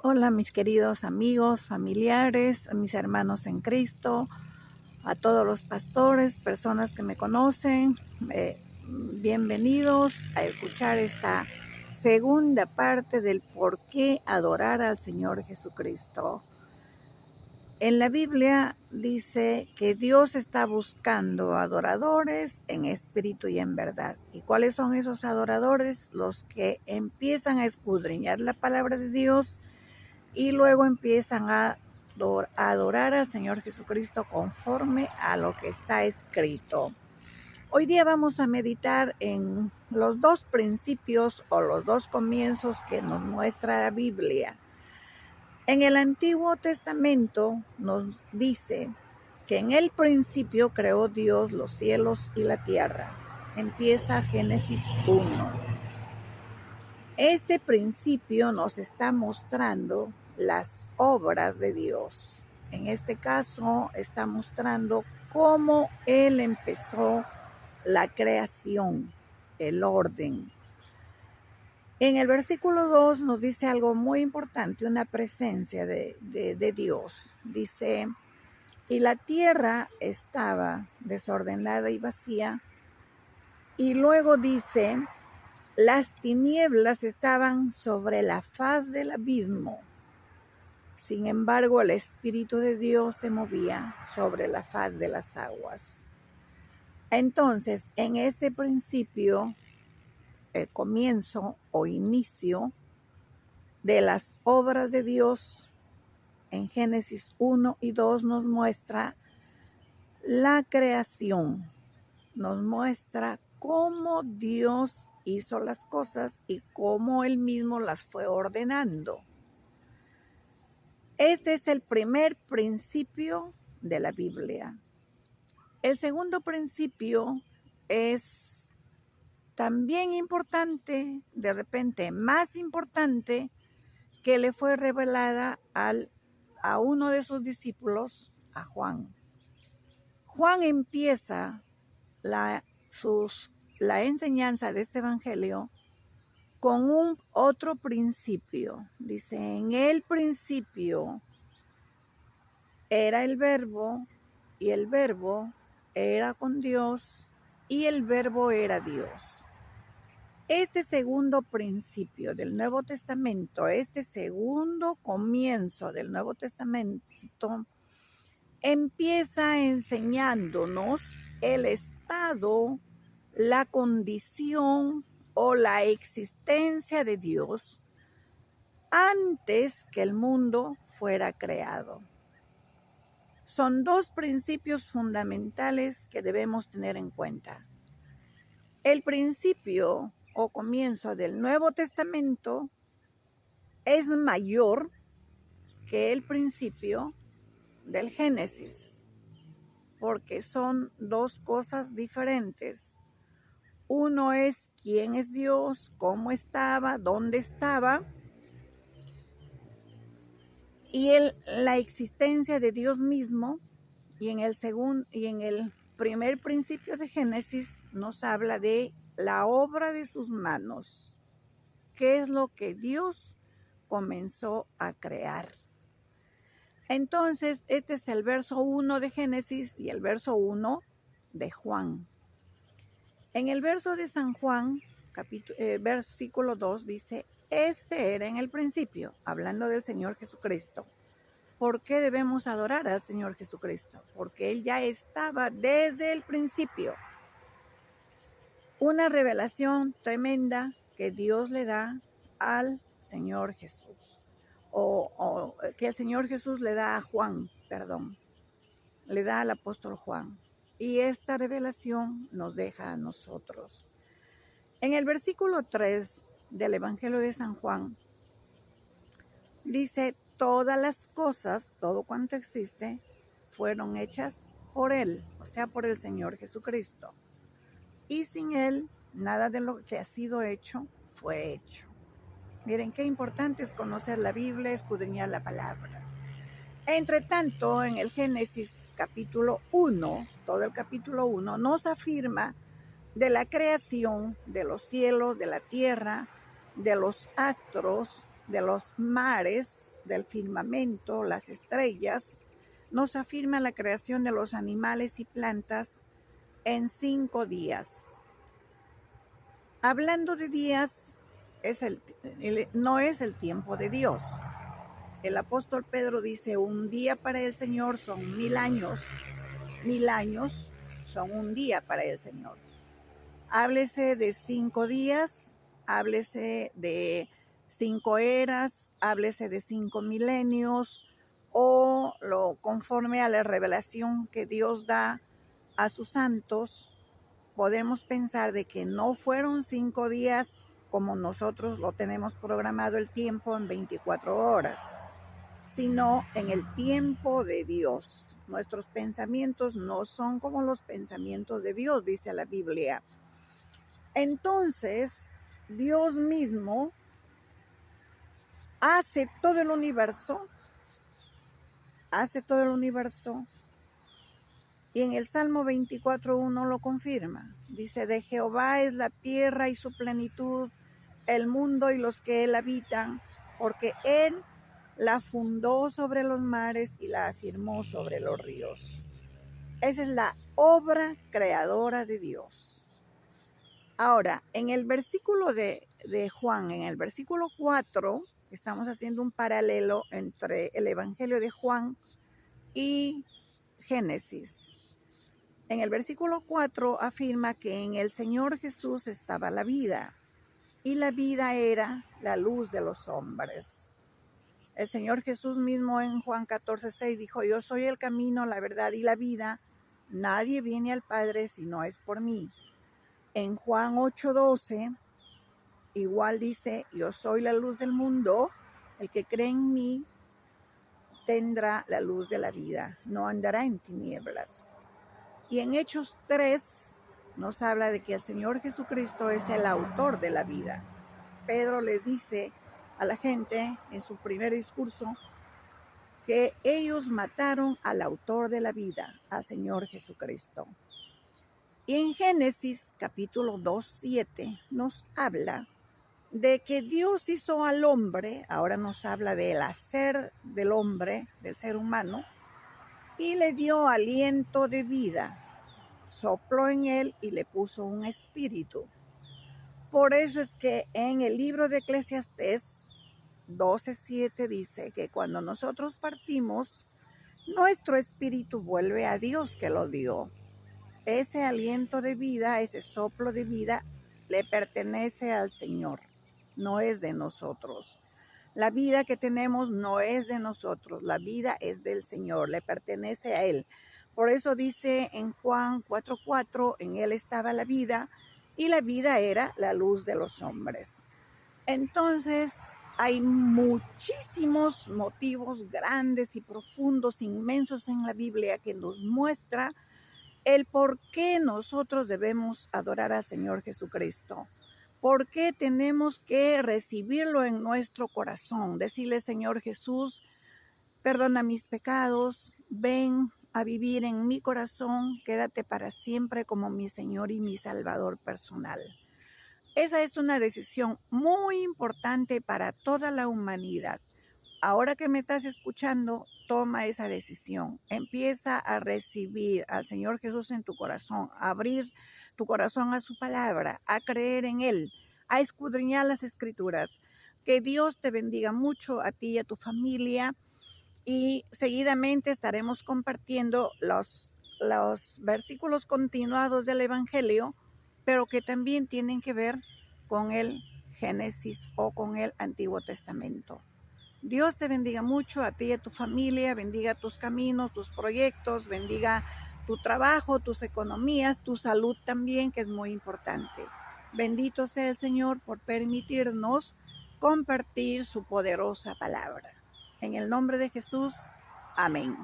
Hola mis queridos amigos, familiares, a mis hermanos en Cristo, a todos los pastores, personas que me conocen, bienvenidos a escuchar esta segunda parte del por qué adorar al Señor Jesucristo. En la Biblia dice que Dios está buscando adoradores en espíritu y en verdad. ¿Y cuáles son esos adoradores? Los que empiezan a escudriñar la palabra de Dios y luego empiezan a adorar al Señor Jesucristo conforme a lo que está escrito. Hoy día vamos a meditar en los dos principios o los dos comienzos que nos muestra la Biblia. En el Antiguo Testamento nos dice que en el principio creó Dios los cielos y la tierra. Empieza Génesis 1. Este principio nos está mostrando las obras de Dios. En este caso está mostrando cómo Él empezó la creación, el orden. En el versículo 2 nos dice algo muy importante, una presencia de Dios. Dice, y la tierra estaba desordenada y vacía. Y luego dice, las tinieblas estaban sobre la faz del abismo. Sin embargo, el Espíritu de Dios se movía sobre la faz de las aguas. Entonces, en este principio, el comienzo o inicio de las obras de Dios, en Génesis 1 y 2 nos muestra la creación, nos muestra cómo Dios hizo las cosas y cómo Él mismo las fue ordenando. Este es el primer principio de la Biblia. El segundo principio es también importante, de repente más importante, que le fue revelada a uno de sus discípulos, a Juan. Juan empieza la enseñanza de este evangelio con un otro principio. Dice, en el principio era el verbo, y el verbo era con Dios, y el verbo era Dios. Este segundo principio del Nuevo Testamento, este segundo comienzo del Nuevo Testamento, empieza enseñándonos el estado, la condición o la existencia de Dios antes que el mundo fuera creado. Son dos principios fundamentales que debemos tener en cuenta. El principio o comienzo del Nuevo Testamento es mayor que el principio del Génesis, porque son dos cosas diferentes. Uno es quién es Dios, cómo estaba, dónde estaba, y la existencia de Dios mismo. Y en el primer principio de Génesis nos habla de la obra de sus manos. ¿Qué es lo que Dios comenzó a crear? Entonces, este es el verso 1 de Génesis y el verso 1 de Juan. En el verso de San Juan, versículo 2, dice, este era en el principio, hablando del Señor Jesucristo. ¿Por qué debemos adorar al Señor Jesucristo? Porque Él ya estaba desde el principio. Una revelación tremenda que Dios le da al Señor Jesús. O que el Señor Jesús le da a Juan, le da al apóstol Juan. Y esta revelación nos deja a nosotros. En el versículo 3 del Evangelio de San Juan, dice, todas las cosas, todo cuanto existe, fueron hechas por Él, o sea, por el Señor Jesucristo. Y sin Él, nada de lo que ha sido hecho fue hecho. Miren, qué importante es conocer la Biblia, escudriñar la palabra. Entre tanto, en el Génesis capítulo 1, todo el capítulo 1, nos afirma de la creación de los cielos, de la tierra, de los astros, de los mares, del firmamento, las estrellas, nos afirma la creación de los animales y plantas en 5 días. Hablando de días, no es el tiempo de Dios. El apóstol Pedro dice, un día para el Señor son 1000 años son un día para el Señor. Háblese de 5 días, háblese de 5 eras, háblese de 5 milenios, o conforme a la revelación que Dios da a sus santos, podemos pensar de que no fueron 5 días como nosotros lo tenemos programado el tiempo en 24 horas, sino en el tiempo de Dios. Nuestros pensamientos no son como los pensamientos de Dios, dice la Biblia. Entonces, Dios mismo hace todo el universo, y en el Salmo 24:1 lo confirma. Dice, de Jehová es la tierra y su plenitud, el mundo y los que él habitan, porque él la fundó sobre los mares y la afirmó sobre los ríos. Esa es la obra creadora de Dios. Ahora, en el versículo de Juan, en el versículo 4, estamos haciendo un paralelo entre el Evangelio de Juan y Génesis. En el versículo 4 afirma que en el Señor Jesús estaba la vida, y la vida era la luz de los hombres. El Señor Jesús mismo en Juan 14:6 dijo, yo soy el camino, la verdad y la vida. Nadie viene al Padre si no es por mí. En Juan 8:12 igual dice, yo soy la luz del mundo. El que cree en mí tendrá la luz de la vida, no andará en tinieblas. Y en Hechos 3 nos habla de que el Señor Jesucristo es el autor de la vida. Pedro le dice a la gente en su primer discurso que ellos mataron al autor de la vida, al Señor Jesucristo. Y en Génesis capítulo 2:7 nos habla de que Dios hizo al hombre, ahora nos habla del hacer del hombre, del ser humano, y le dio aliento de vida, sopló en él y le puso un espíritu. Por eso es que en el libro de Eclesiastés 12:7 dice que cuando nosotros partimos, nuestro espíritu vuelve a Dios que lo dio. Ese aliento de vida, ese soplo de vida, le pertenece al Señor, no es de nosotros. La vida que tenemos no es de nosotros, la vida es del Señor, le pertenece a Él. Por eso dice en Juan 4:4, en Él estaba la vida, y la vida era la luz de los hombres. Entonces, hay muchísimos motivos grandes y profundos, inmensos en la Biblia que nos muestra el por qué nosotros debemos adorar al Señor Jesucristo. ¿Por qué tenemos que recibirlo en nuestro corazón? Decirle, Señor Jesús, perdona mis pecados, ven a vivir en mi corazón, quédate para siempre como mi Señor y mi Salvador personal. Esa es una decisión muy importante para toda la humanidad. Ahora que me estás escuchando, toma esa decisión. Empieza a recibir al Señor Jesús en tu corazón, a abrir tu corazón a su palabra, a creer en Él, a escudriñar las Escrituras. Que Dios te bendiga mucho a ti y a tu familia, y seguidamente estaremos compartiendo los versículos continuados del Evangelio, pero que también tienen que ver con el Génesis o con el Antiguo Testamento. Dios te bendiga mucho a ti y a tu familia, bendiga tus caminos, tus proyectos, bendiga tu trabajo, tus economías, tu salud también, que es muy importante. Bendito sea el Señor por permitirnos compartir su poderosa palabra. En el nombre de Jesús, amén.